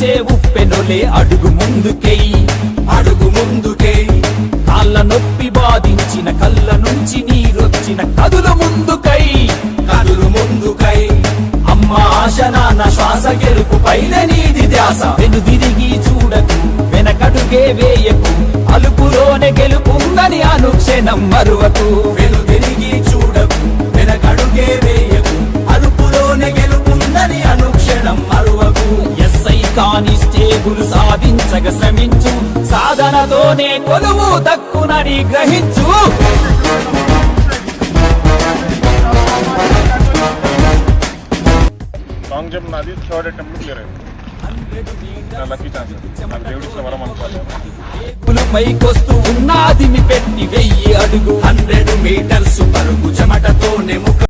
రగిలించే ఉప్పెనులే అడుగు ముందుకెయ్యి, అడుగు ముందుకే కాళ్ళ నొప్పి బాధించిన కళ్ళ నుంచి నీరొచ్చిన కదులు ముందుకై, కదులు ముందుకై అమ్మ ఆశ నాన్న శ్వాస గెలుపు పైన నీది ధ్యాస. వెనుదిరిగి చూడకు వెనకడుగే వేయకు, అలుపులోనే గెలుపుందని అనుక్షణం మరువకు. వెనుదిరిగి చూడకు వెనకడుగే వేయకు, అదుపులోనే గెలుపుందని అనుక్షణం మరువకు. ఎస్ఐ కానిస్టేబుల్ సాధించగ శ్రమించు, సాధనతోనే కొలువు దక్కునని గ్రహించు. లాంగ్ జంప్ నాది థర్డ్ అటెంప్ట్ క్లియర్ అయింది. లక్కీ ఛాన్స్ నాకు దేవుడి ఇచ్చిన వరం అనుకోవాలి. పైకొస్తూ ఉన్నాది మీ పెట్టి 1000 అడుగు. 100 మీటర్స్ పరుగు చెమటతోనే ముఖ